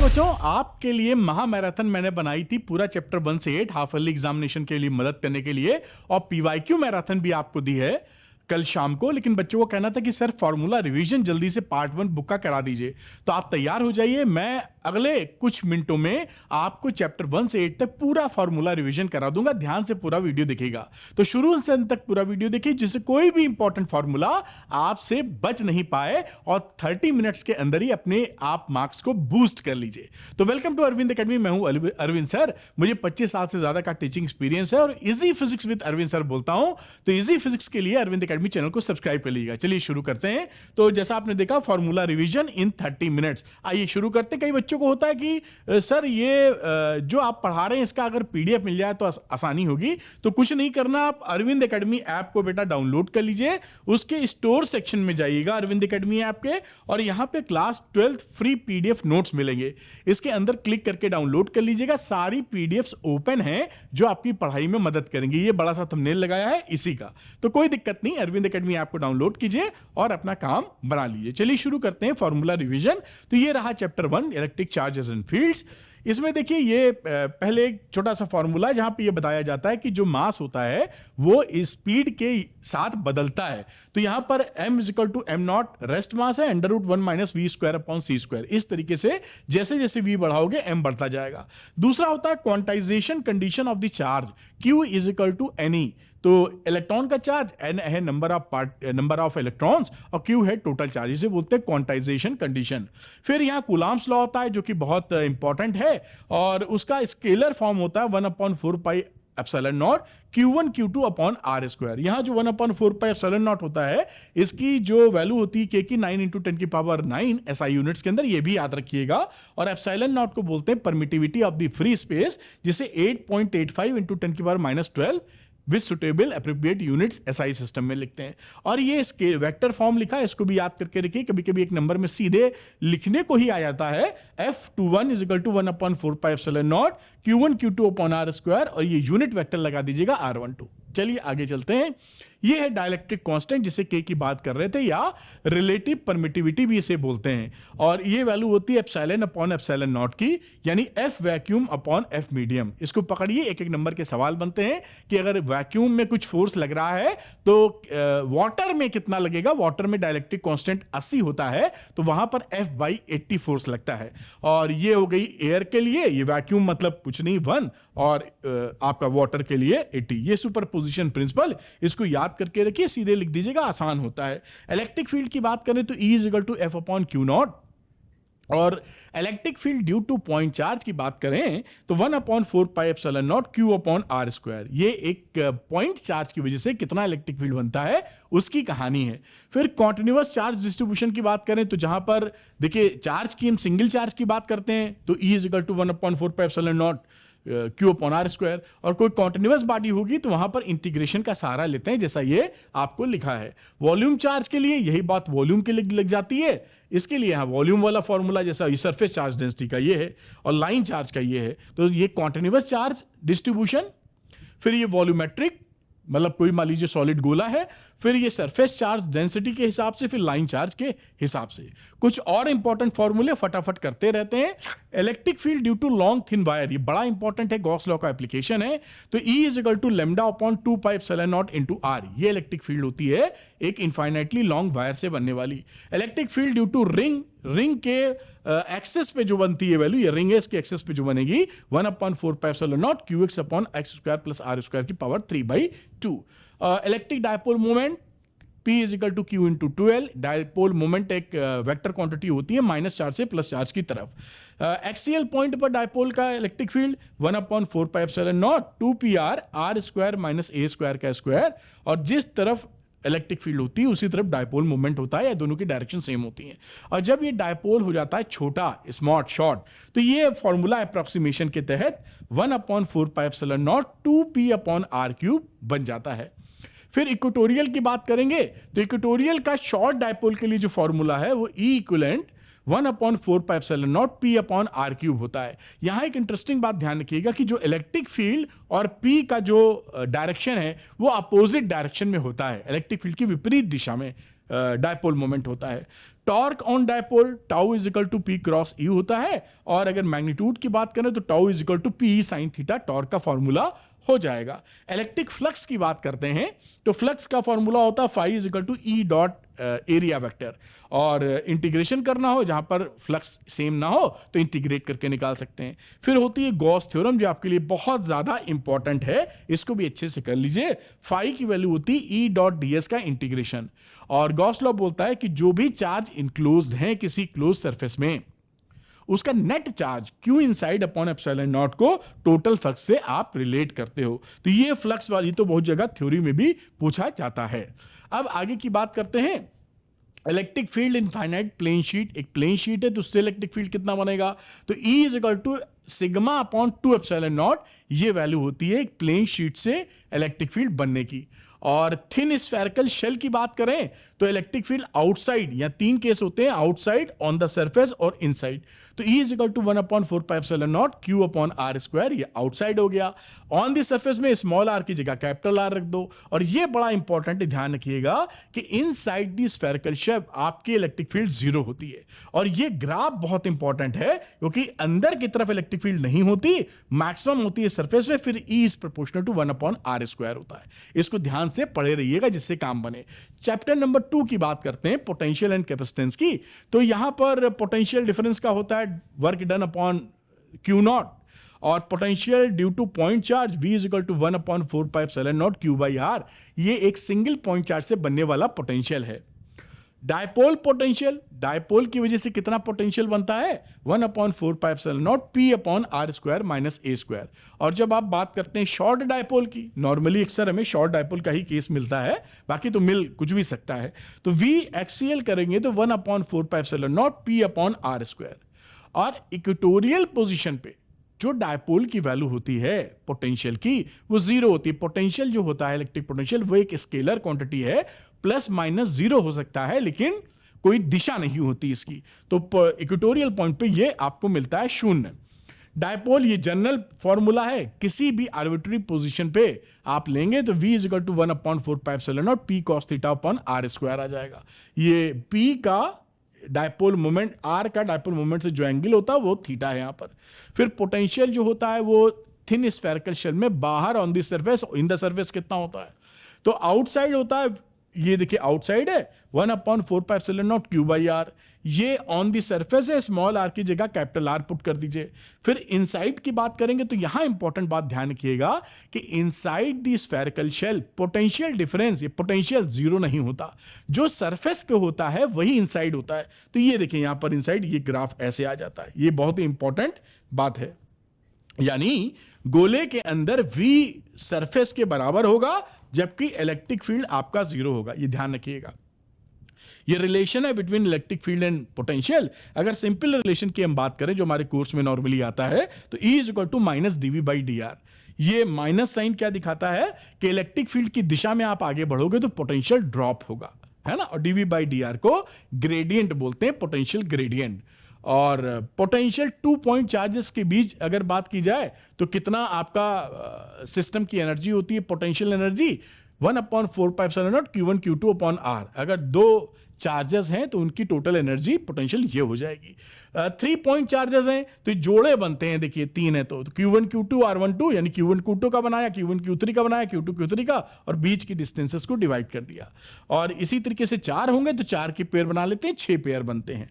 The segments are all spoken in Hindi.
बच्चों, आपके लिए महामैराथन मैंने बनाई थी पूरा चैप्टर 1 से 8 हाफ ईयरली एग्जामिनेशन के लिए मदद करने के लिए, और पीवाईक्यू मैराथन भी आपको दी है कल शाम को। लेकिन बच्चों को कहना था कि सर फॉर्मूला रिवीजन जल्दी से पार्ट 1 बुक का करा दीजिए, तो आप तैयार हो जाइए। मैं अगले कुछ मिनटों में आपको चैप्टर 1 से 8 तक पूरा फॉर्मूला रिवीजन करा दूंगा। ध्यान से पूरा वीडियो देखिएगा, तो शुरू से अंत तक पूरा वीडियो देखिए, जिससे कोई भी इंपॉर्टेंट फॉर्मूला आपसे बच नहीं पाए और 30 मिनट्स के अंदर ही अपने आप मार्क्स को बूस्ट कर लीजिए। तो वेलकम टू अरविंद एकेडमी, मैं हूं अरविंद सर। मुझे 25 साल से ज्यादा का टीचिंग एक्सपीरियंस है और easy physics with Arvind sir बोलता हूं। तो इजी फिजिक्स के लिए अरविंद एकेडमी चैनल को सब्सक्राइब कर लीजिएगा। चलिए शुरू करते हैं। तो जैसा आपने देखा, फॉर्मूला रिवीजन इन 30 मिनट्स। आइए शुरू करते हैं। कई बच्चों को होता है कि सर ये जो आप पढ़ा रहे हैं इसका अगर पीडीएफ मिल जाए तो आसानी होगी। तो कुछ नहीं करना, आप अरविंद एकेडमी ऐप को बेटा डाउनलोड कर लीजिए। उसके स्टोर सेक्शन में जाइएगा अरविंद एकेडमी ऐप के, और यहां पे क्लास 12 फ्री पीडीएफ नोट्स मिलेंगे। इसके अंदर क्लिक करके डाउनलोड कर लीजिएगा। सारी पीडीएफ्स ओपन हैं जो आपकी पढ़ाई में मदद करेंगे। ये बड़ा सा थंबनेल लगाया है इसी का, तो कोई दिक्कत नहीं। अरविंद एकेडमी ऐप को डाउनलोड कीजिए और अपना काम बना लीजिए। चलिए शुरू करते हैं फॉर्मूला रिवीजन। तो ये रहा chapter 1, electric charges and fields. इसमें देखिए, ये पहले एक छोटा सा फॉर्मूला है जहां पे ये बताया जाता है कि जो मास होता है वो स्पीड के साथ बदलता है। तो यहां पर m = m0 रेस्ट मास है, √1 - v²/c²। इस तरीके से जैसे जैसे v बढ़ाओगे m बढ़ता जाएगा। दूसरा होता है quantization condition of the charge, q = ne। तो इलेक्ट्रॉन का चार्ज n है नंबर ऑफ इलेक्ट्रॉन्स, और q है टोटल चार्ज। इसे बोलते हैं क्वांटाइजेशन कंडीशन। फिर यहां कूलम्ब्स लॉ होता है जो कि बहुत इंपॉर्टेंट है, और उसका स्केलर फॉर्म होता है 1/4πε0 Q1 Q2/r²। यहां जो 1/4πε0 होता है, इसकी जो वैल्यू होती है k की 9 × 10⁹ SI यूनिट्स के अंदर, ये भी याद रखिएगा। और ε0 को बोलते हैं permittivity of the free space, जिसे 8.85 × 10⁻12 with suitable appropriate units SI system में लिखते हैं। और ये इसके वेक्टर फॉर्म लिखा है, इसको भी याद करके रखिए। कभी कभी एक नंबर में सीधे लिखने को ही आ जाता है। F21 = 1/4πε0 Q1 Q2/r², और ये यूनिट वेक्टर लगा दीजिएगा R12। चलिए आगे चलते हैं। ये है डाइलेक्ट्रिक कांस्टेंट, जिसे K की बात कर रहे थे, या रिलेटिव परमिटिविटी भी इसे बोलते हैं। और ये वैल्यू होती है ε/ε0 की, यानी F vacuum upon F medium. इसको पकड़िए, एक एक नंबर के सवाल बनते हैं कि अगर वैक्यूम में कुछ फोर्स लग रहा है तो वाटर में कितना लगेगा। वाटर में डाइलेक्ट्रिक कांस्टेंट 80 होता है, तो वहां पर F/80 फोर्स लगता है। और ये हो गई एयर के लिए, ये वैक्यूम मतलब कुछ नहीं 1, और आपका वाटर के लिए 80। ये सुपरपोजिशन प्रिंसिपल, इसको याद करके रखिए, सीधे लिख दीजिएगा, आसान होता है। इलेक्ट्रिक फील्ड की बात करें तो E = F/Q0, और electric field due to point charge की बात करें तो 1/4πε0 Q/r²। ये एक पॉइंट चार्ज की वजह से कितना इलेक्ट्रिक फील्ड बनता है उसकी कहानी है। फिर कॉन्टिन्यूअस चार्ज डिस्ट्रीब्यूशन की बात करें तो जहां पर देखिए चार्ज की, हम सिंगल चार्ज की बात करते हैं, तो E = 1/4πε0 Q/r²। और कोई कॉन्टिन्यूअस बॉडी होगी तो वहां पर इंटीग्रेशन का सहारा लेते हैं, जैसा ये आपको लिखा है। वॉल्यूम चार्ज के लिए यही बात वॉल्यूम के लिए लग जाती है। इसके लिए यहां वॉल्यूम वाला फॉर्मूला, जैसा ये सरफेस चार्ज डेंसिटी का ये है और लाइन चार्ज का ये है। तो ये कॉन्टिन्यूअस चार्ज डिस्ट्रीब्यूशन, फिर ये वॉल्यूमेट्रिक, मतलब कोई मान लीजिए सॉलिड गोला है, फिर ये सरफेस चार्ज डेंसिटी के हिसाब से, फिर लाइन चार्ज के हिसाब से। कुछ और इंपॉर्टेंट फॉर्मूले फटाफट करते रहते हैं। Electric field due to long thin wire, ये बड़ा इंपॉर्टेंट है, गॉस लॉ का एप्लीकेशन है। तो E = λ/2πε0 × r, ये इलेक्ट्रिक फील्ड होती है एक इनफाइनाइटली लॉन्ग वायर से बनने वाली। Electric field due to ring के एक्सेस पे जो बनती है वैल्यू, ये रिंग है, इसके एक्सेस पे जो बनेगी 1/4πε0 Qx/x² + r² की power 3/2। Electric dipole moment P = Q × 2L। Dipole moment एक वेक्टर क्वांटिटी होती है, माइनस चार्ज से प्लस चार्ज की तरफ। एक्सियल पॉइंट पर डायपोल का electric field 1/4πε0 2πr r² - a²। और जिस तरफ इलेक्ट्रिक फील्ड होती है उसी तरफ डायपोल मूवमेंट होता है, या दोनों की डायरेक्शन सेम होती हैं। और जब ये डायपोल हो जाता है छोटा, स्मॉट, शॉर्ट, तो ये फॉर्मूला अप्रोक्सीमेशन के तहत 1/4πε0 2p/r³ बन जाता है। फिर इक्वेटोरियल की बात करेंगे तो इक्वेटोरियल का शॉर्ट डायपोल के लिए जो फॉर्मूला है वो E = 1/4πε0 p/r³ होता है। यहां एक इंटरेस्टिंग बात ध्यान रखिएगा कि जो इलेक्ट्रिक फील्ड और P का जो डायरेक्शन है वो अपोजिट डायरेक्शन में होता है, इलेक्ट्रिक फील्ड की विपरीत दिशा में डायपोल मोमेंट होता है। Torque on dipole tau is equal to P cross E होता है, और अगर मैग्नीट्यूड की बात करें तो tau is equal to P sine theta torque का फॉर्मूला हो जाएगा। इलेक्ट्रिक फ्लक्स की बात करते हैं तो फ्लक्स का फॉर्मूला होता है phi is equal to E dot area vector, और इंटीग्रेशन करना हो जहां पर फ्लक्स सेम ना हो तो इंटीग्रेट करके निकाल सकते हैं। फिर होती है गॉस थ्योरम जो आपके लिए बहुत ज्यादा इंपॉर्टेंट है, इसको भी अच्छे से कर लीजिए। फाई की वैल्यू होती है ई डॉट डी एस का इंटीग्रेशन, और गॉस लॉ बोलता है कि जो भी चार्ज इंक्लोज्ड है किसी क्लोज सरफेस में उसका net charge Q inside upon epsilon not को टोटल फ्लक्स से आप रिलेट करते हो। तो ये फ्लक्स वाली तो बहुत जगह थ्योरी में भी पूछा जाता है। अब आगे की बात करते हैं electric field infinite plane sheet. एक प्लेन शीट है तो उससे इलेक्ट्रिक फील्ड कितना बनेगा, तो E is equal to sigma upon 2 epsilon naught, ये वैल्यू होती है एक प्लेन शीट से इलेक्ट्रिक फील्ड बनने की। और थिन स्फेरिकल शेल की बात करें तो इलेक्ट्रिक फील्ड आउटसाइड, या तीन केस होते हैं, आउटसाइड, ऑन द सरफेस और इनसाइड। तो E is equal to 1/4πε0 Q upon R square, ये आउटसाइड हो गया। ऑन द सरफेस में स्मॉल आर की जगह कैपिटल आर रख दो। और ये बड़ा इंपॉर्टेंट ध्यान रखिएगा कि इनसाइड द स्फेरिकल शेल आपकी इलेक्ट्रिक फील्ड 0 होती है। और ये ग्राफ बहुत इंपॉर्टेंट है क्योंकि अंदर की तरफ इलेक्ट्रिक फील्ड नहीं होती, मैक्सिमम होती है सरफेस में, फिर E is proportional to 1/r² होता है। इसको ध्यान से पढ़े रहिएगा जिससे काम बने। चैप्टर नंबर 2 की बात करते हैं पोटेंशियल एंड कैपेसिटेंस की। तो यहां पर पोटेंशियल डिफरेंस का होता है work done upon Q naught, और potential due to point charge V is equal to 1/4πε0 Q/r, ये एक सिंगल पॉइंट चार्ज से बनने वाला पोटेंशियल है। डायपोल पोटेंशियल, डायपोल की वजह से कितना पोटेंशियल बनता है 1/4πε0 P/r² माइनस a²। और जब आप बात करते हैं शॉर्ट डायपोल की, नॉर्मली अक्सर हमें शॉर्ट डायपोल का ही केस मिलता है, बाकी तो मिल कुछ भी सकता है, तो V एक्सियल करेंगे तो 1/4πε0 P/r²। और इक्वेटोरियल पोजीशन पे जो डायपोल की वैल्यू होती है पोटेंशियल की वो 0 होती है। पोटेंशियल जो होता है इलेक्ट्रिक पोटेंशियल वो एक स्केलर क्वांटिटी है, प्लस माइनस 0 हो सकता है लेकिन कोई दिशा नहीं होती इसकी। तो इक्वेटोरियल पॉइंट पे ये आपको मिलता है 0। डायपोल ये जनरल फॉर्मूला है, किसी भी आर्बिट्री पोजीशन पे आप लेंगे तो V is equal to 1/4πε0 P cos theta upon r² आ जाएगा। ये P का डायपोल मोमेंट, R का डायपोल मोमेंट से जो एंगल होता है वो थीटा है यहां पर। फिर पोटेंशियल जो होता है वो थिन स्फेरिकल शेल में बाहर on the surface, in the surface कितना होता है, तो आउटसाइड होता है, ये देखिए आउटसाइड है 1/4πε0 Q/r, ये ऑन द सरफेस है, स्मॉल r की जगह कैपिटल R पुट कर दीजिए। फिर इनसाइड की बात करेंगे तो यहां इंपॉर्टेंट बात ध्यान रखिएगा कि inside the spherical shell potential difference, ये पोटेंशियल 0 नहीं होता, जो सरफेस पे होता है वही इनसाइड होता है। तो ये देखिए यहां पर इनसाइड, ये ग्राफ ऐसे आ जाता है, ये बहुत ही इंपॉर्टेंट बात है। यानी गोले के अंदर V सरफेस के बराबर होगा जबकि इलेक्ट्रिक फील्ड आपका 0 होगा, ये ध्यान रखिएगा। ये रिलेशन है between electric field and potential. अगर सिंपल रिलेशन की हम बात करें जो हमारे कोर्स में नॉर्मली आता है तो E is equal to minus dV/dr। ये माइनस साइन क्या दिखाता है कि इलेक्ट्रिक फील्ड की दिशा में आप आगे बढ़ोगे तो पोटेंशियल ड्रॉप होगा, है ना। और dV/dr को ग्रेडियंट बोलते हैं, पोटेंशियल ग्रेडियंट। और पोटेंशियल 2 पॉइंट चार्जेस के बीच अगर बात की जाए तो कितना आपका सिस्टम की एनर्जी होती है, potential energy 1/4πε0 Q1 Q2 upon r। अगर दो चार्जेस हैं तो उनकी टोटल एनर्जी पोटेंशियल ये हो जाएगी। 3 पॉइंट चार्जेस हैं तो जोड़े बनते हैं, देखिए 3 है तो Q1 Q2 R12, यानी Q1 Q2 का बनाया, Q1 Q3 का बनाया, Q2 Q3 का, और बीच की डिस्टेंसेस को डिवाइड कर दिया। और इसी तरीके से 4 होंगे तो 4 के पेयर बना लेते हैं, 6 पेयर बनते हैं।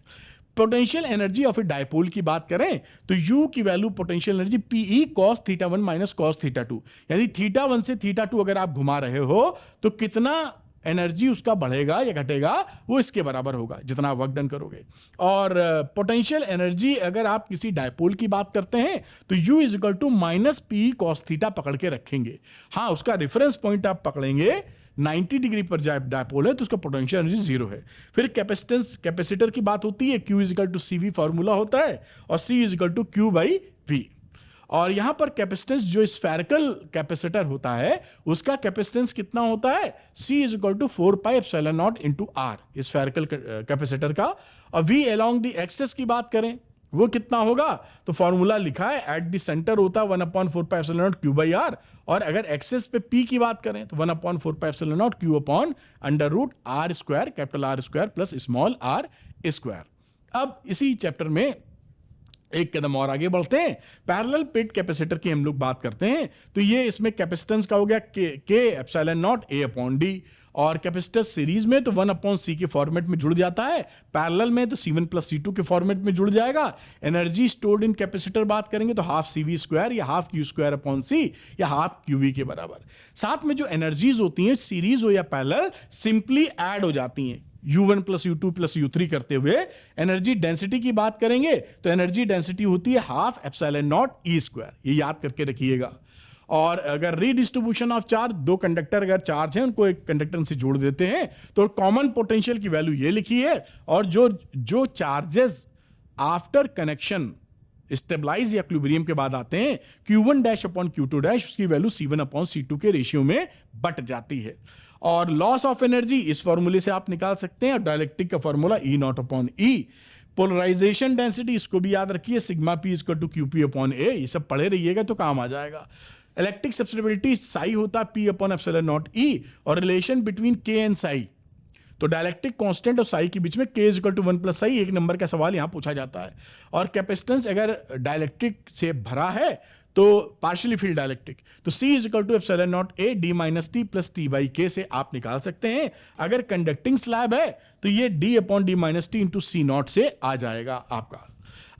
Potential energy of a dipole की बात करें तो U की value potential energy PE cos θ1 minus cos θ2, यानी θ1 से θ2 अगर आप घुमा रहे हो तो कितना एनर्जी उसका बढ़ेगा या घटेगा वो इसके बराबर होगा जितना वर्क डन करोगे। और पोटेंशियल एनर्जी अगर आप किसी डायपोल की बात करते हैं तो U is equal to minus PE cos θ पकड़ के रखेंगे। हाँ, उसका रेफरेंस पॉइंट आप पकड़ेंगे 90 डिग्री पर जब डायपोल है तो उसका पोटेंशियल एनर्जी 0 है। फिर कैपेसिटेंस, कैपेसिटर की बात होती है, Q is equal to CV formula होता है और C is equal to Q/V। और यहां पर कैपेसिटेंस जो स्फेरिकल कैपेसिटर होता है उसका कैपेसिटेंस कितना होता है, C is equal to 4πε0 into R spherical capacitor का। और V अलोंग द एक्सेस की बात करें वो कितना होगा, तो फॉर्मूला लिखा है एट द सेंटर होता है 1/4πε0 Q/r। और अगर एक्सेस पे P की बात करें तो 1/4πε0 Q upon under root R² capital R² plus small r square. अब इसी चैप्टर में एक कदम और आगे बढ़ते हैं, पैरेलल प्लेट कैपेसिटर की हम लोग बात करते हैं। तो ये इसमें कैपेसिटेंस का हो गया के epsilon not a upon D, और कैपेसिटर सीरीज में तो 1 अपॉन सी के फॉर्मेट में जुड़ जाता है, पैरेलल में तो C1 प्लस C2 के फॉर्मेट में जुड़ जाएगा। एनर्जी स्टोर्ड इन कैपेसिटर बात करेंगे तो हाफ CV स्क्वायर या half Q square upon C या हाफ QV के बराबर। साथ में जो एनर्जीज होती हैं सीरीज हो या पैरेलल सिंपली ऐड हो जाती हैं, U1 plus U2 plus U3 करते हुए। एनर्जी डेंसिटी की बात करेंगे तो एनर्जी डेंसिटी होती है half epsilon naught E square, ये याद करके रखिएगा। और अगर रीडिस्ट्रीब्यूशन ऑफ चार्ज, दो कंडक्टर अगर चार्ज है उनको एक कंडक्टर से जोड़ देते हैं तो कॉमन पोटेंशियल की वैल्यू ये लिखी है, और जो चार्जेस आफ्टर कनेक्शन स्टेबलाइज या इक्विलिब्रियम के बाद आते हैं Q1 dash upon Q2 dash, उसकी वैल्यू C1 अपॉन C2 के रेशियो में बट जाती है। और लॉस ऑफ एनर्जी इस फॉर्मूले से आप निकाल सकते हैं, और डायलेक्ट्रिक का formula E naught upon E। Polarization density इसको भी याद रखिए, sigma P equal to QP upon A, ये सब पढ़े रहिएगा तो काम आ जाएगा। इलेक्ट्रिक सब्सटिबिलिटी साई होता है P upon epsilon naught E, और relation between K and psi, तो डायलेक्ट्रिक कांस्टेंट और साई के बीच में K is equal to 1 plus psi, एक नंबर का सवाल यहां पूछा जाता है। और कैपेसिटेंस अगर डायलेक्ट्रिक से भरा है तो पार्शियली फील्ड डायलेक्ट्रिक, तो C is equal to epsilon naught A D minus T plus T by K से आप निकाल सकते हैं। अगर कंडक्टिंग स्लैब है तो ये D upon D minus T into C not से आ जाएगा आपका।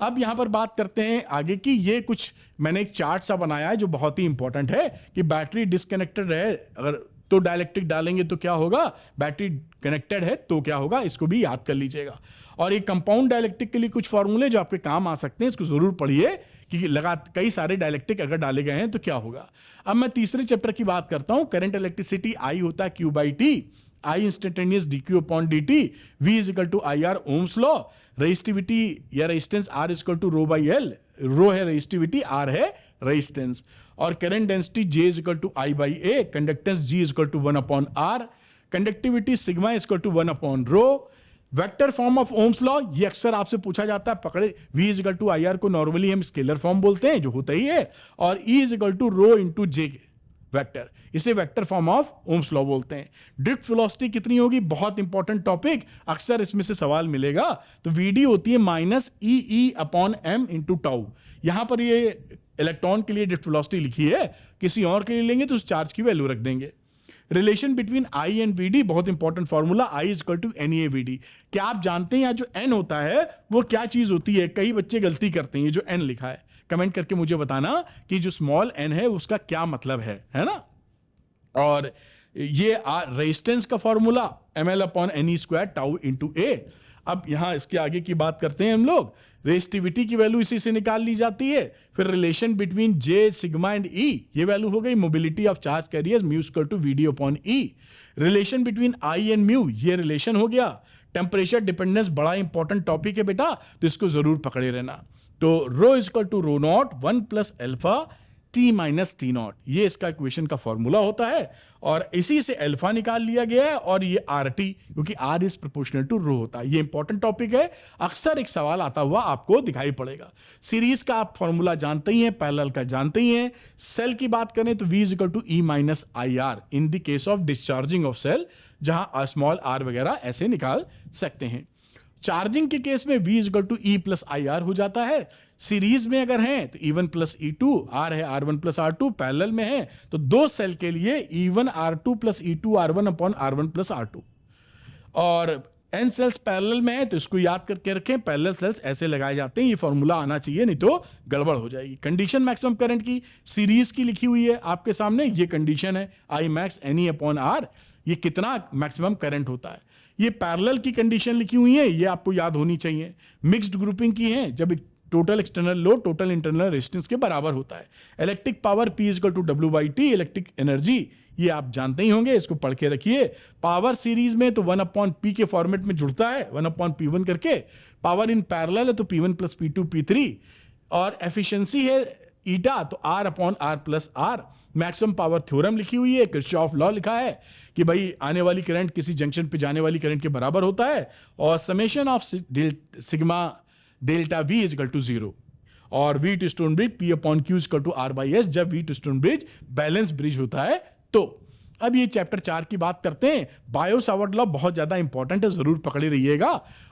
अब यहां पर बात करते हैं आगे की, ये कुछ मैंने एक चार्ट सा बनाया है जो बहुत ही इंपॉर्टेंट है कि बैटरी डिस्कनेक्टेड है अगर तो डायलेक्ट्रिक डालेंगे तो क्या होगा, बैटरी कनेक्टेड है तो क्या होगा, इसको भी याद कर लीजिएगा। और ये कंपाउंड डायलेक्ट्रिक के लिए कुछ फॉर्मूले जो आपके काम आ सकते हैं, इसको जरूर पढ़िए कि कई सारे डायलेक्ट्रिक अगर डाले गए हैं तो क्या होगा। अब मैं तीसरे चैप्टर की बात करता हूं, करंट इलेक्ट्रिसिटी I होता है Q by T, I instantaneous dQ upon dt, V is equal to IR Ohm's law, resistivity या resistance R is equal to rho by L, rho है रेजिस्टिविटी, R है रेजिस्टेंस, और current density J is equal to I by A, conductance G is equal to 1 upon R, conductivity sigma is equal to 1 upon rho. Vector form of Ohm's law, ये अक्सर आपसे पूछा जाता है, पकड़े, V is equal to IR को नॉर्मली हम स्केलर फॉर्म बोलते हैं जो होता ही है, और E is equal to rho into J vector, इसे vector form of Ohm's law बोलते हैं। ड्रिफ्ट वेलोसिटी कितनी होगी, बहुत इंपॉर्टेंट टॉपिक, अक्सर इसमें से सवाल मिलेगा। तो VD होती है minus E upon M into tau. यहां पर ये इलेक्ट्रॉन के लिए ड्रिफ्ट वेलोसिटी लिखी है, किसी और के लिए लेंगे तो उस चार्ज की वैल्यू रख देंगे। Relation between I and VD, बहुत important formula, I is equal to NA/VD। क्या आप जानते हैं यहाँ जो N होता है वो क्या चीज होती है, कई बच्चे गलती करते हैं, ये जो N लिखा है कमेंट करके मुझे बताना कि जो स्मॉल n है उसका क्या मतलब है ना। और ये रेजिस्टेंस का formula ml upon NE square tau into A। अब यहां इसके आगे की बात करते हैं हम लोग, रेजिस्टिविटी की वैल्यू इसी से निकाल ली जाती है। फिर relation between J sigma and E, ये वैल्यू हो गई mobility of charge carriers mu equal to VD upon E। Relation between I and mu, ये रिलेशन हो गया। टेम्परेचर डिपेंडेंस बड़ा इंपॉर्टेंट टॉपिक है बेटा, तो इसको जरूर पकड़े रहना। तो rho is equal to rho naught 1 plus alpha T minus T naught, ये इसका इक्वेशन का फॉर्मूला होता है, और इसी से अल्फा निकाल लिया गया है, और ये RT क्योंकि R इज प्रोपोर्शनल टू रो होता है। ये इंपॉर्टेंट टॉपिक है, अक्सर एक सवाल आता हुआ आपको दिखाई पड़ेगा। सीरीज का आप फॉर्मूला जानते ही हैं, पैरेलल का जानते ही हैं। सेल की बात करें तो V is equal to E minus IR in the case of discharging of cell, जहां स्मॉल r वगैरह ऐसे निकाल सकते हैं। चार्जिंग के केस में V is equal to E plus IR हो जाता है। सीरीज में अगर है तो E1 प्लस E2, R है R1 प्लस R2, पैरेलल में है तो दो सेल के लिए E1 R2 plus E2 R1 upon R1 plus R2, और n सेल्स पैरेलल में है तो इसको याद करके रखें, पैरेलल सेल्स ऐसे लगाए जाते हैं, ये फॉर्मूला आना चाहिए नहीं तो गड़बड़ हो जाएगी। कंडीशन मैक्सिमम करंट की सीरीज की लिखी हुई है आपके सामने, ये कंडीशन है I max NE upon R, ये कितना मैक्सिमम करंट होता है। ये पैरेलल की कंडीशन लिखी हुई है, ये आपको याद होनी चाहिए। मिक्स्ड ग्रुपिंग की है, जब total external load total internal resistance के बराबर होता है। Electric power P is equal to W by T, electric energy ये आप जानते ही होंगे, इसको पढ़ के रखिए। पावर सीरीज में तो 1 अपॉन P के फॉर्मेट में जुड़ता है, 1 अपॉन P1 करके। पावर इन पैरेलल है तो P1 प्लस P2 P3, और एफिशिएंसी है ईटा तो R upon R plus R। Maximum power theorem लिखी हुई है, किरचॉफ लॉ लिखा है कि भाई आने वाली करंट किसी जंक्शन पे जाने वाली करंट के बराबर होता है, और summation of sigma delta V is equal to 0, और V to stone bridge P upon Q is equal to R by S, जब V to stone bridge balance bridge होता है तो। अब ये चैप्टर 4 की बात करते हैं। बायो सावर्ट लॉ बहुत ज्यादा इंपॉर्टेंट है, जरूर पकड़े रहिएगा।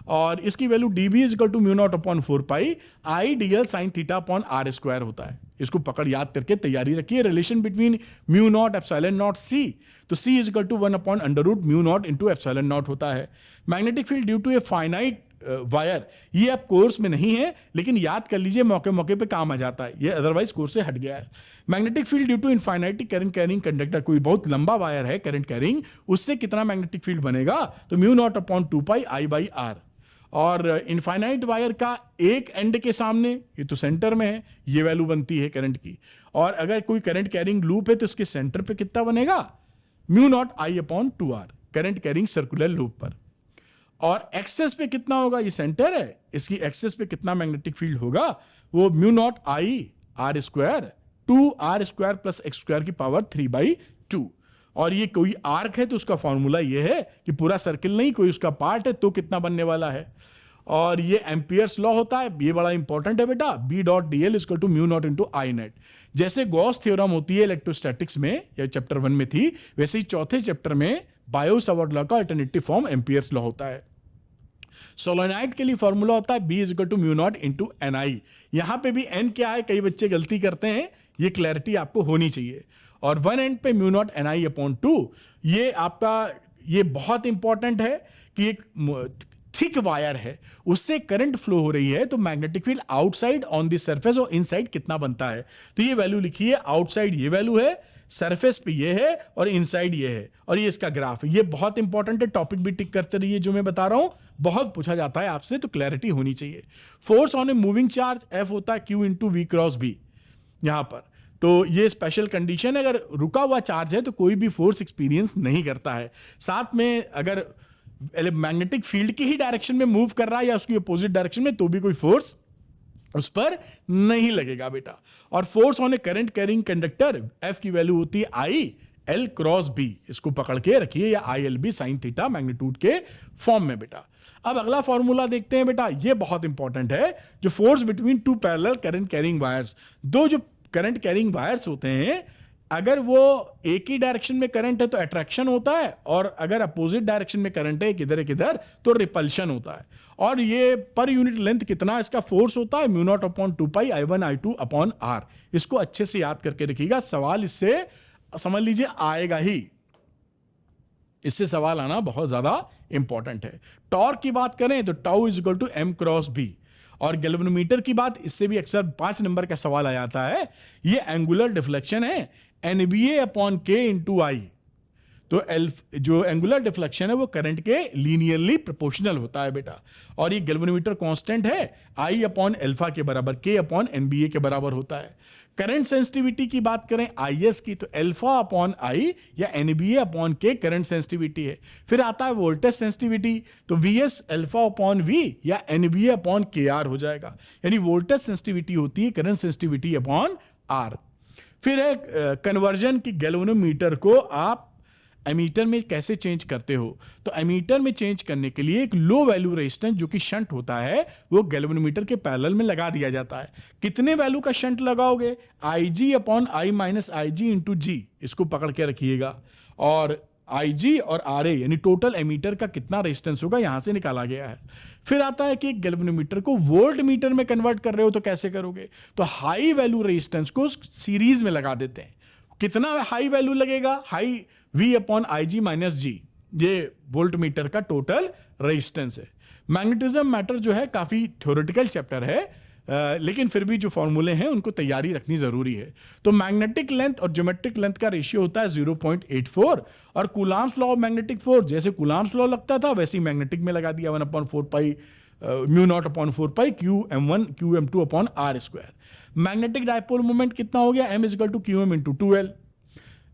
और इसकी value dB is equal to mu not upon 4 pi I dl sine theta upon R square होता है। इसको पकड़ याद करके तैयारी रखिए। Relation between mu naught epsilon naught C, तो C is equal to 1 upon under root mu not into epsilon naught होता है। Magnetic field due to a finite wire, ये अब कोर्स में नहीं है लेकिन याद कर लीजिए, मौके मौके पे काम आ जाता है, ये अदरवाइज कोर्स से हट गया है। Magnetic field due to infinite current carrying conductor, कोई बहुत लंबा वायर है करंट कैरिंग, उससे कितना मैग्नेटिक फील्ड बनेगा, तो mu not upon 2 pi I by R. और इनफाइनाइट वायर का एक एंड के सामने, ये तो सेंटर में है, ये वैल्यू बनती है करंट की। और अगर कोई करंट कैरिंग लूप है तो इसके सेंटर पे कितना बनेगा, mu not I upon 2 R, current carrying circular loop पर। और एक्सेस पे कितना होगा, ये सेंटर है, इसकी एक्सेस पे कितना मैग्नेटिक फील्ड होगा, वो mu not I R square 2 R square plus X square की पावर 3/2। और ये कोई आर्क है तो उसका फॉर्मूला ये है कि पूरा सर्किल नहीं, कोई उसका पार्ट है तो कितना बनने वाला है। और ये एम्पियर्स लॉ होता है, ये बड़ा इंपॉर्टेंट है बेटा, B dot D L equal to mu not into I net. जैसे गॉस थ्योरम होती है इलेक्ट्रोस्टैटिक्स में, या चैप्टर 1 में थी, वैसे ही चौथे चैप्टर में बायो सावर्ट लॉ का अल्टरनेटिव फॉर्म एम्पियर्स लॉ होता है। सोलोनाइड के लिए फॉर्मूला होता है B is equal to mu not into N I. यहां पे भी एन क्या है, कई बच्चे गलती करते हैं, ये क्लैरिटी आपको होनी चाहिए। और वन एंड पे mu not an I upon 2, ये आपका, ये बहुत इंपॉर्टेंट है कि एक थिक वायर है, उससे करंट फ्लो हो रही है, तो magnetic field outside on the surface और इनसाइड कितना बनता है, तो ये वैल्यू लिखिए। आउटसाइड ये वैल्यू है, सरफेस पे ये है, और इनसाइड ये है, और ये इसका ग्राफ है। ये बहुत इंपॉर्टेंट है, टॉपिक भी टिक करते रहिए, जो मैं बता रहा हूं बहुत पूछा जाता है आपसे, तो क्लैरिटी होनी चाहिए। Force on a moving charge F होता है Q into V cross B यहां पर। तो ये स्पेशल कंडीशन है, अगर रुका हुआ चार्ज है तो कोई भी फोर्स एक्सपीरियंस नहीं करता है। साथ में अगर मैग्नेटिक फील्ड की ही डायरेक्शन में मूव कर रहा है या उसकी अपोजिट डायरेक्शन में, तो भी कोई फोर्स उस पर नहीं लगेगा बेटा। और force on A current carrying conductor, F की वैल्यू होती है आई एल क्रॉस बी, इसको पकड़ के रखिए, या I L B sine theta magnitude के फॉर्म में बेटा। अब अगला फॉर्मूला देखते हैं बेटा, ये बहुत इंपॉर्टेंट है, जो force between two parallel current carrying wires, दो जो करंट कैरिंग वायर्स होते हैं, अगर वो एक ही डायरेक्शन में करंट है तो अट्रैक्शन होता है, और अगर अपोजिट डायरेक्शन में करंट है किधर किधर तो रिपल्शन होता है। और ये पर यूनिट लेंथ कितना इसका फोर्स होता है, mu not upon 2 pi I1 I2 upon R. इसको अच्छे से याद करके रखिएगा, सवाल इससे समझ लीजिए आएगा ही, इससे सवाल आना बहुत ज्यादा इंपॉर्टेंट है। टॉर्क की बात करें तो tau is equal to M cross B. और गैल्वेनोमीटर की बात, इससे भी अक्सर 5 नंबर का सवाल आ जाता है, ये एंगुलर डिफ्लेक्शन है, NBA अपॉन K इंटू आई। तो जो एंगुलर डिफ्लेक्शन है वो करंट के लीनियरली प्रोपोर्शनल होता है बेटा। और ये गैल्वेनोमीटर कांस्टेंट है, I अपॉन एल्फा के बराबर, K अपॉन NBA के बराबर होता है। करंट सेंसिटिविटी की बात करें IS की, तो अल्फा अपॉन आई या NBA upon K current sensitivity है। फिर आता है वोल्टेज सेंसिटिविटी, तो VS अल्फा अपॉन V या NBA अपॉन KR हो जाएगा, यानी वोल्टेज सेंसिटिविटी होती है करंट सेंसिटिविटी अपॉन R। फिर है कन्वर्जन की, गैल्वेनोमीटर को आप एमीटर में कैसे चेंज करते हो, तो एमीटर में चेंज करने के लिए एक लो वैल्यू रेजिस्टेंस जो कि शंट होता है, वो गैल्वेनोमीटर के पैरेलल में लगा दिया जाता है। कितने वैल्यू का शंट लगाओगे, IG upon I minus IG into G, इसको पकड़ के रखिएगा। और IG और RA यानी टोटल एमीटर का कितना रेजिस्टेंस होगा, यहां से निकाला गया है। फिर आता है कि गैल्वेनोमीटर को वोल्ट मीटर में कन्वर्ट कर रहे हो तो कैसे करोगे, तो हाई वैल्यू रेजिस्टेंस को सीरीज में लगा देते हैं। कितना हाई वैल्यू लगेगा, high V upon IG minus G, ये वोल्ट मीटर का टोटल रेजिस्टेंस है। मैग्नेटिज्म मैटर जो है काफी थ्योरेटिकल चैप्टर है, लेकिन फिर भी जो फॉर्मूले हैं उनको तैयारी रखनी जरूरी है। तो मैग्नेटिक लेंथ और ज्योमेट्रिक लेंथ का रेशियो होता है 0.84। और Coulomb's law of magnetic force, जैसे कूलाम्स लॉ लगता था वैसे ही मैग्नेटिक में लगा दिया, 1 upon 4 pi mu not upon 4 pi QM1 QM2 upon R square. Magnetic dipole moment कितना हो गया, M is equal to QM into 2L।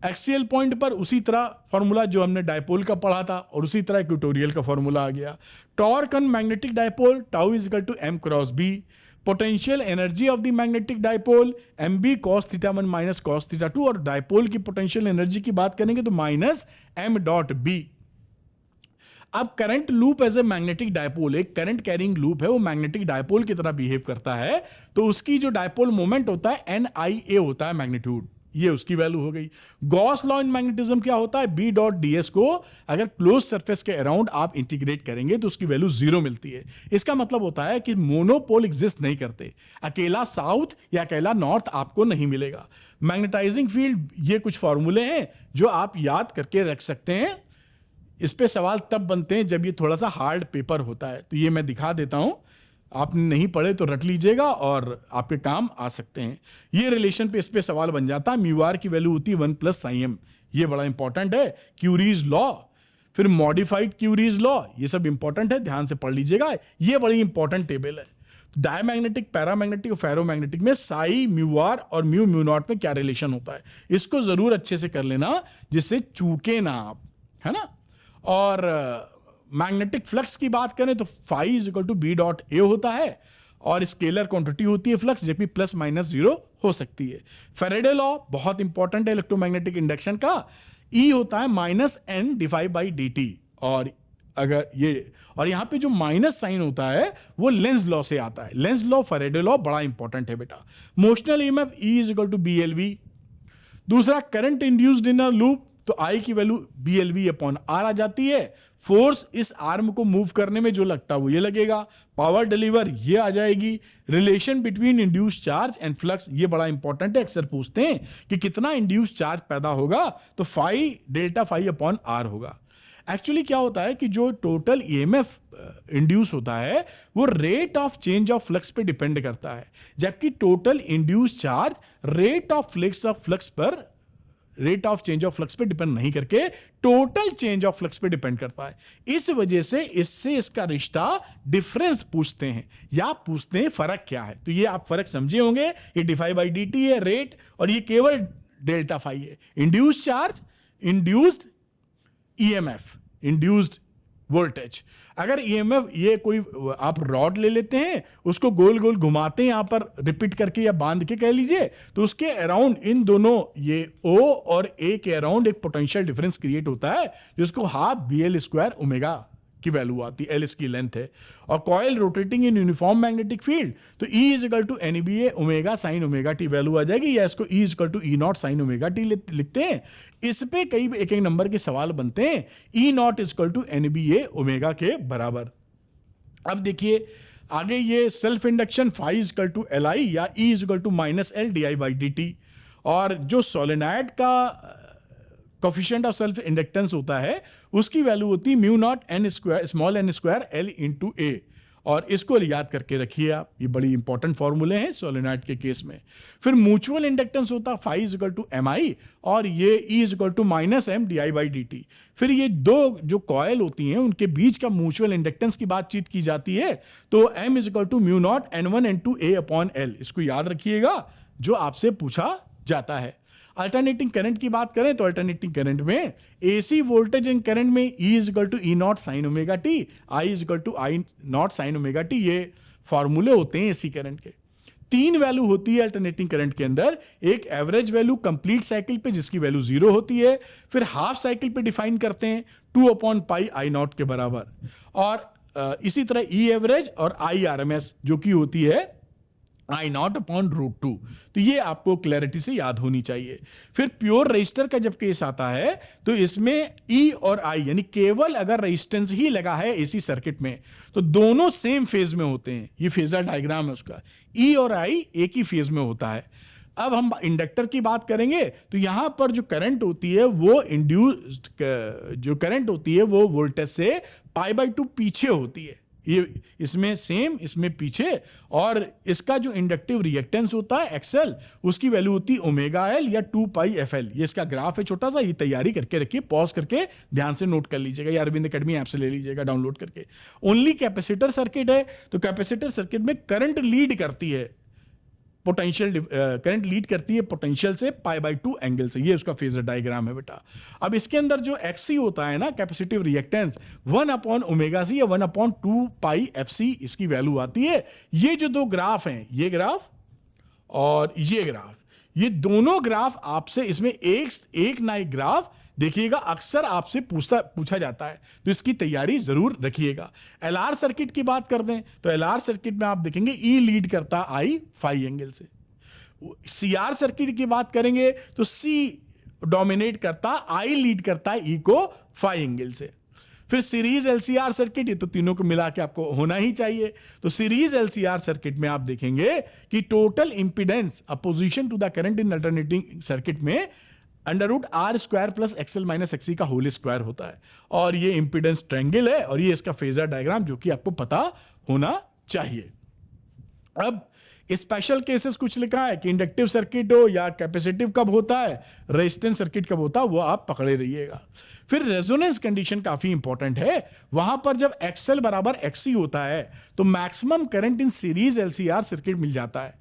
Axial point पर उसी तरह फॉर्मूला जो हमने डायपोल का पढ़ा था, और उसी तरह इक्वेटोरियल का फॉर्मूला आ गया। Torque on magnetic dipole, tau is equal to M cross B। Potential energy of the magnetic dipole, MB cos θ1 minus cos θ2। और डायपोल की पोटेंशियल एनर्जी की बात करेंगे तो माइनस M डॉट B। अब current loop as a magnetic dipole, एक करंट कैरिंग लूप है, वो मैग्नेटिक डायपोल की तरह बिहेव करता है, तो उसकी जो डायपोल मोमेंट होता है NIA होता है मैग्नीट्यूड। ये उसकी वैल्यू हो गई। गॉस लॉ इन मैग्नेटिज्म क्या होता है, बी डॉट डी एस को अगर क्लोज सरफेस के अराउंड आप इंटीग्रेट करेंगे तो उसकी वैल्यू 0 मिलती है। इसका मतलब होता है कि मोनोपोल एग्जिस्ट नहीं करते, अकेला साउथ या अकेला नॉर्थ आपको नहीं मिलेगा। मैग्नेटाइजिंग फील्ड, ये कुछ फॉर्मूले हैं जो आप याद करके रख सकते हैं। इस पे सवाल तब बनते हैं जब ये थोड़ा सा हार्ड पेपर होता है, तो ये मैं दिखा देता हूं, आपने नहीं पढ़े तो रट लीजिएगा और आपके काम आ सकते हैं। ये रिलेशन पे इस पे सवाल बन जाता है। म्यू आर की वैल्यू होती है 1 + साई m, ये बड़ा इंपॉर्टेंट है। क्यूरीज लॉ, फिर मॉडिफाइड क्यूरीज लॉ, ये सब इंपॉर्टेंट है, ध्यान से पढ़ लीजिएगा, ये बड़ी इंपॉर्टेंट टेबल है। डायमैग्नेटिक, पैरामैग्नेटिक और फेरोमैग्नेटिक में साई, म्यू आर और म्यू म्यू नॉट में क्या रिलेशन होता है, इसको जरूर अच्छे से कर लेना जिससे चूके ना आप, है ना। और मैग्नेटिक फ्लक्स की बात करें तो phi is equal to B dot A होता है, और स्केलर क्वांटिटी होती है फ्लक्स, जबकि +-0 हो सकती है। फेरेडे लॉ बहुत इंपॉर्टेंट है इलेक्ट्रोमैग्नेटिक इंडक्शन का, E होता है -N/dt, और अगर ये, और यहां पे जो माइनस साइन होता है वो लेंज लॉ से आता है। लेंज लॉ, फेरेडे लॉ बड़ा इंपॉर्टेंट है बेटा। Motional EMF E is equal to BLV। दूसरा, current induced in a loop, तो I की वैल्यू BLV/R आ जाती है। फोर्स इस आर्म को मूव करने में जो लगता है वो ये लगेगा। पावर डिलीवर ये आ जाएगी। Relation between induced charge and flux, ये बड़ा इंपॉर्टेंट है, अक्सर पूछते हैं कि कितना इंड्यूस्ड चार्ज पैदा होगा, तो ∅Δφ/R होगा। एक्चुअली क्या होता है कि जो टोटल EMF इंड्यूस होता है वो rate of change of flux पे डिपेंड करता है, जबकि total induced charge rate of change of flux पे डिपेंड नहीं करके टोटल चेंज ऑफ फ्लक्स पे डिपेंड करता है। इस वजह से इससे इसका रिश्ता डिफरेंस पूछते हैं, या पूछते हैं फर्क क्या है। तो ये आप फर्क समझे होंगे, ये dφ/dt है रेट, और ये केवल ΔΦ है। Induced charge, induced EMF, induced voltage. अगर EMF, ये कोई आप रॉड ले लेते हैं, उसको गोल गोल घुमाते हैं, यहां पर रिपीट करके या बांध के कह लीजिए, तो उसके अराउंड इन दोनों, ये O और A के अराउंड एक पोटेंशियल डिफरेंस क्रिएट होता है, जिसको ½ BL² की वैल्यू आती है, L इसकी लेंथ है। और coil rotating in uniform magnetic field, तो E is equal to NBA ω sin ωt value आ जाएगी, या इसको E is equal to E0 sin ωt लिखते हैं। इस पे कई एक एक नंबर के सवाल बनते हैं। E0 is equal to NBA ω के बराबर। अब देखिए आगे, ये self induction φ is equal to Li या E is equal to -L di/dt, और जो सोलेनॉइड का कोफिशिएंट ऑफ सेल्फ इंडक्टेंस होता है उसकी वैल्यू होती है μ0n² L × A, और इसको याद करके रखिए आप, ये बड़ी इंपॉर्टेंट फॉर्मूले हैं सोलेनॉइड के केस में। फिर म्यूचुअल इंडक्टेंस होता है φ इज इक्वल टू Mi, और ये E is equal to -M di/dt। फिर ये दो जो कॉयल होती हैं उनके बीच का म्यूचुअल इंडक्टेंस की बातचीत की जाती है, तो M is equal to μ0n1n2A/L, इसको याद रखिएगा जो आपसे पूछा जाता है। अल्टरनेटिंग करंट की बात करें तो अल्टरनेटिंग करंट में AC वोल्टेज इन करंट में E is equal to E0 sin ωt, I is equal to I0 sin ωt, ये फॉर्मूले होते हैं AC करंट के। 3 वैल्यू होती है अल्टरनेटिंग करंट के अंदर, एक एवरेज वैल्यू कंप्लीट साइकिल पे जिसकी वैल्यू 0 होती है, फिर हाफ साइकिल पे डिफाइन करते हैं 2/πI0 के बराबर, और इसी तरह E एवरेज और IRMS जो कि होती है I0/√2। तो ये आपको क्लैरिटी से याद होनी चाहिए। फिर प्योर रजिस्टर का जब केस आता है तो इसमें E और I, यानी केवल अगर रेजिस्टेंस ही लगा है AC सर्किट में, तो दोनों सेम फेज में होते हैं। ये फेजर डायग्राम है उसका, E और I एक ही फेज में होता है। अब हम इंडक्टर की बात करेंगे तो यहां पर जो करंट होती है वो इंड्यूस्ड जो करंट होती है वो वोल्टेज से π/2 पीछे होती है। ये इसमें सेम, इसमें पीछे, और इसका जो इंडक्टिव रिएक्टेंस होता है XL, उसकी वैल्यू होती है ω/L या 2πfL। ये इसका ग्राफ है छोटा सा, ये तैयारी करके रखिए, पॉज करके ध्यान से नोट कर लीजिएगा, या अरविंद एकेडमी ऐप से ले लीजिएगा डाउनलोड करके। ओनली कैपेसिटर सर्किट है, तो कैपेसिटर सर्किट में करंट लीड करती है पोटेंशियल, करंट लीड करती है पोटेंशियल से π/2 एंगल से। ये उसका फेजर डायग्राम है बेटा। अब इसके अंदर जो XC होता है ना, कैपेसिटिव रिएक्टेंस, 1/ωc या 1/2πfc इसकी वैल्यू आती है। ये जो दो ग्राफ हैं, ये ग्राफ और ये ग्राफ, ये दोनों ग्राफ आपसे, इसमें एक ना एक ग्राफ देखिएगा अक्सर आपसे पूछा जाता है, तो इसकी तैयारी जरूर रखिएगा। LR सर्किट की बात कर दें तो LR सर्किट में आप देखेंगे E लीड करता I φ एंगल से। सीआर सर्किट की बात करेंगे तो सी डोमिनेट करता, आई लीड करता है ई को फाई एंगल से। फिर सीरीज एलसीआर सर्किट, ये तो तीनों को मिला के आपको होना ही चाहिए। तो सीरीज एलसीआर सर्किट में आप देखेंगे कि total impedance opposition to the current in alternating circuit में √R² plus XL minus XC का होल स्क्वायर होता है, और ये इंपिडेंस ट्रायंगल है, और ये इसका फेजर डायग्राम जो कि आपको पता होना चाहिए। अब स्पेशल केसेस कुछ लिखा है कि इंडक्टिव सर्किट हो या कैपेसिटिव कब होता है, रेजिस्टेंस सर्किट कब होता है, वो आप पकड़े रहिएगा। फिर रेजोनेंस कंडीशन काफी इंपॉर्टेंट है। वहां पर जब XL बराबर XC होता है तो maximum current in series LCR circuit मिल जाता है।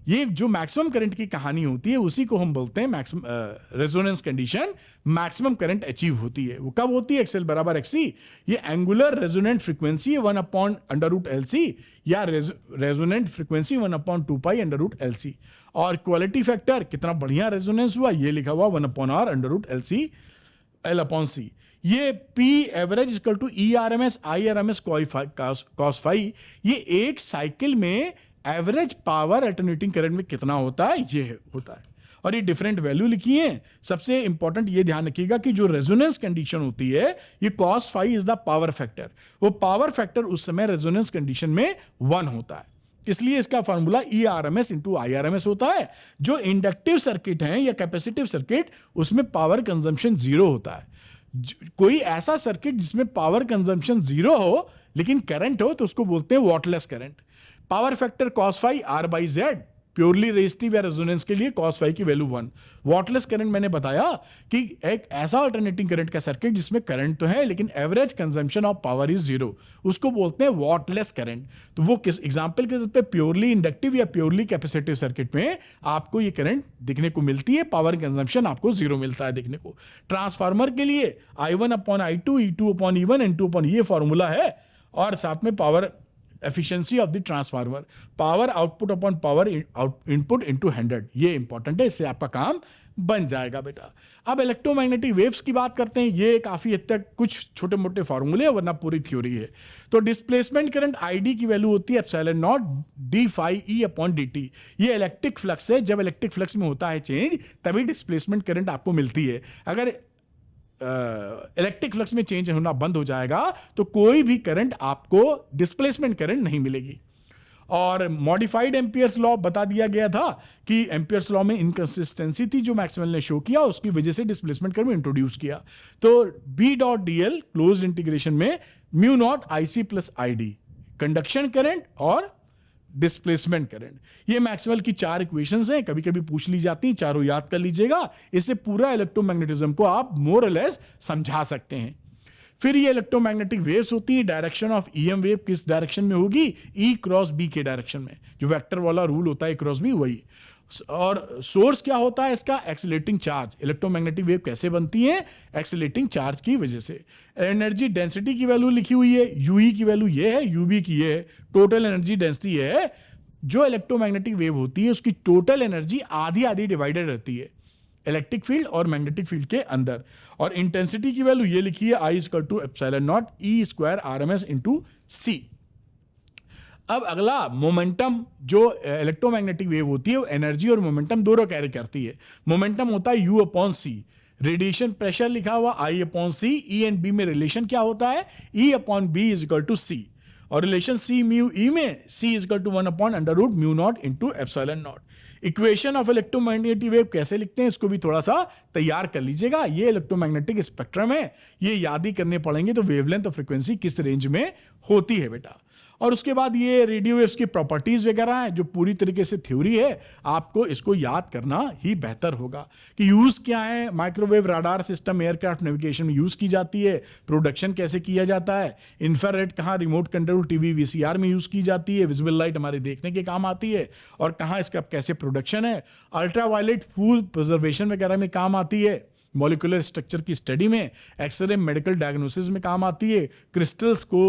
ये जो मैक्सिमम करंट की कहानी होती है उसी को हम बोलते हैं maximum resonance condition. Maximum current achieve होती है, वो कब होती है? XL बराबर XC। ये एंगुलर रेजोनेंट फ्रीक्वेंसी 1/√LC या रेजोनेंट फ्रीक्वेंसी 1/2π√LC। और क्वालिटी फैक्टर कितना बढ़िया रेजोनेंस हुआ, ये लिखा हुआ 1/R√LC L/C। ये P average equal to ERMS IRMS cos phi। ये एक साइकिल में एवरेज पावर अल्टरनेटिंग करंट में कितना होता है, ये होता है। और ये डिफरेंट वैल्यू लिखी है। सबसे इंपॉर्टेंट ये ध्यान रखिएगा कि जो रेजोनेंस कंडीशन होती है, ये cos phi is the power factor. वो पावर फैक्टर उस समय रेजोनेंस कंडीशन में 1 होता है, इसलिए इसका फॉर्मूला ERMS इंटू IRMS होता है। जो इंडक्टिव सर्किट है या कैपेसिटिव सर्किट, उसमें पावर कंजम्पशन 0 होता है। कोई ऐसा सर्किट जिसमें पावर कंजम्पशन 0 हो लेकिन करंट हो तो उसको बोलते हैं wattless current. Power factor cos phi R/Z, purely resistive या रेजोनेंस के लिए cos phi की वैल्यू 1। वॉटलेस करंट मैंने बताया कि एक ऐसा अल्टरनेटिंग करंट का सर्किट जिसमें करंट तो है लेकिन average consumption of power is 0, उसको बोलते हैं वॉटलेस करंट। तो वो किस एग्जांपल के तौर पे प्योरली इंडक्टिव या प्योरली कैपेसिटिव सर्किट में आपको ये करंट दिखने को मिलती है, पावर कंजम्पशन आपको 0 मिलता है देखने को। ट्रांसफार्मर के लिए I1/I2 E2/E1 N2/, ये फॉर्मूला है, और साथ में power efficiency of the transformer, power output upon power input into 100, ये इंपॉर्टेंट है, इससे आपका काम बन जाएगा बेटा। अब इलेक्ट्रोमैग्नेटिक वेव्स की बात करते हैं। ये काफी हद तक कुछ छोटे मोटे फॉर्मूले है, वरना पूरी थ्योरी है। तो डिस्प्लेसमेंट करंट ID की वैल्यू होती है ε0 d∅E/dt। ये इलेक्ट्रिक फ्लक्स है, जब इलेक्ट्रिक फ्लक्स में होता है चेंज तभी डिस्प्लेसमेंट करंट आपको मिलती है। अगर इलेक्ट्रिक फ्लक्स में चेंज होना बंद हो जाएगा तो कोई भी करंट आपको डिस्प्लेसमेंट करंट नहीं मिलेगी। और मॉडिफाइड एम्पियर्स लॉ बता दिया गया था कि एम्पियर्स लॉ में इनकंसिस्टेंसी थी जो मैक्सवेल ने शो किया, उसकी वजह से डिस्प्लेसमेंट करंट इंट्रोड्यूस किया। तो B.dl क्लोज्ड इंटीग्रेशन में μ0 IC plus ID, conduction current और डिस्प्लेसमेंट करंट। ये मैक्सवेल की 4 इक्वेशंस हैं, कभी कभी पूछ ली जाती हैं, चारों याद कर लीजिएगा। इससे पूरा इलेक्ट्रोमैग्नेटिज्म को आप मोर और लेस समझा सकते हैं। फिर ये इलेक्ट्रोमैग्नेटिक वेव्स होती है, डायरेक्शन ऑफ EM वेव किस डायरेक्शन में होगी, E×B के डायरेक्शन में, जो वेक्टर वाला रूल होता है E×B वही। और सोर्स क्या होता है इसका, एक्सीलरेटिंग चार्ज। इलेक्ट्रोमैग्नेटिक वेव कैसे बनती है, एक्सीलरेटिंग चार्ज की वजह से। एनर्जी डेंसिटी की वैल्यू लिखी हुई है, UE की वैल्यू ये है, UB की ये है, टोटल एनर्जी डेंसिटी है। जो इलेक्ट्रोमैग्नेटिक वेव होती है उसकी टोटल एनर्जी आधी आधी डिवाइडेड रहती है इलेक्ट्रिक फील्ड और मैग्नेटिक फील्ड के अंदर। और इंटेंसिटी की वैल्यू ये लिखी है I=ε0 E² RMS into C। अब अगला मोमेंटम, जो इलेक्ट्रोमैग्नेटिक वेव होती है वो एनर्जी और मोमेंटम दोनों कैरी करती है। मोमेंटम होता है U/C। रेडिएशन प्रेशर लिखा हुआ I/C। E एंड B में रिलेशन क्या होता है, E/B = C। और रिलेशन C μ E में C = 1/√μ0 into ε0। Equation of electromagnetic wave कैसे लिखते हैं इसको भी थोड़ा सा तैयार कर लीजिएगा। ये इलेक्ट्रोमैग्नेटिक स्पेक्ट्रम है, ये याद ही करने पड़ेंगे। तो वेवलेंथ और फ्रीक्वेंसी किस रेंज में होती है बेटा। और उसके बाद ये रेडियो वेव्स की प्रॉपर्टीज वगैरह है, जो पूरी तरीके से थ्योरी है, आपको इसको याद करना ही बेहतर होगा कि यूज क्या है। Microwave radar system aircraft navigation में यूज की जाती है। प्रोडक्शन कैसे किया जाता है, इंफ्रारेड कहाँ रिमोट कंट्रोल टीवी VCR में यूज की जाती है, विजिबल लाइट हमारे देखने के काम आती है, और कहाँ इसका कैसे प्रोडक्शन है। अल्ट्रावायलेट फूड प्रिजर्वेशन वगैरह में काम आती है। मॉलिक्यूलर स्ट्रक्चर की स्टडी में, एक्सरे मेडिकल डायग्नोसिस में काम आती है। क्रिस्टल्स को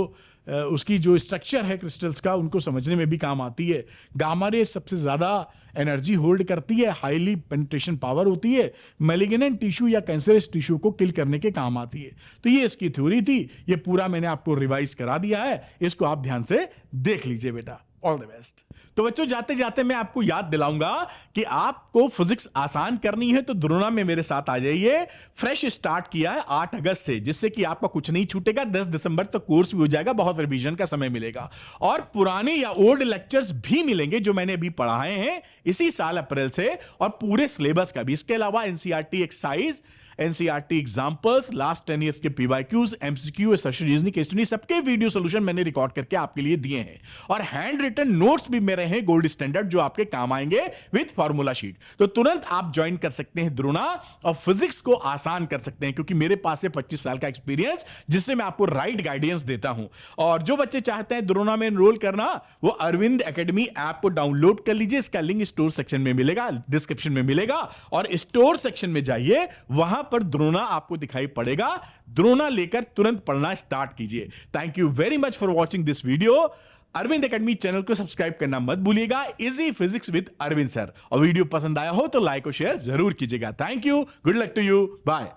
उसकी जो स्ट्रक्चर है क्रिस्टल्स का उनको समझने में भी काम आती है। गामा रे सबसे ज़्यादा एनर्जी होल्ड करती है, हाईली पेनिट्रेशन पावर होती है, मैलिग्नेंट टिश्यू या कैंसरस टिश्यू को किल करने के काम आती है। तो ये इसकी थ्योरी थी, ये पूरा मैंने आपको रिवाइज करा दिया है, इसको आप ध्यान से देख लीजिए बेटा। All the best. तो बच्चों जाते जाते मैं आपको याद दिलाऊंगा कि आपको फिजिक्स आसान करनी है तो द्रोणा में मेरे साथ आ जाइए। फ्रेश स्टार्ट किया है 8 अगस्त से, जिससे कि आपका कुछ नहीं छूटेगा। 10 दिसंबर तक कोर्स भी हो जाएगा, बहुत रिवीजन का समय मिलेगा और पुराने या ओल्ड लेक्चर्स भी मिलेंगे जो मैंने अभी पढ़ाए हैं इसी साल अप्रैल से, और पूरे सिलेबस का भी। इसके अलावा NCERT exercise, NCERT examples, last 10 years के PYQs, MCQ, search reasoning, case study, सबके वीडियो सॉल्यूशन मैंने रिकॉर्ड करके आपके लिए दिए हैं। और हैंड रिटन नोट्स भी मेरे हैं गोल्ड स्टैंडर्ड, जो आपके काम आएंगे विद फार्मूला शीट। तो तुरंत आप ज्वाइन कर सकते हैं द्रोणा और फिजिक्स को आसान कर सकते हैं, क्योंकि मेरे पास है 25 साल का एक्सपीरियंस, जिससे मैं आपको राइट गाइडेंस देता हूं। और जो बच्चे चाहते हैं द्रोणा में एनरोल करना, वो अरविंद एकेडमी ऐप को डाउनलोड कर लीजिए। इसका लिंक स्टोर सेक्शन में मिलेगा, डिस्क्रिप्शन में मिलेगा, और स्टोर सेक्शन में जाइए, वहां पर द्रोणा आपको दिखाई पड़ेगा। द्रोणा लेकर तुरंत पढ़ना स्टार्ट कीजिए। Thank you very much for watching this video. Arvind academy channel को सब्सक्राइब करना मत भूलिएगा। Easy physics with Arvind sir. और वीडियो पसंद आया हो तो लाइक और शेयर जरूर कीजिएगा। Thank you, good luck to you, bye.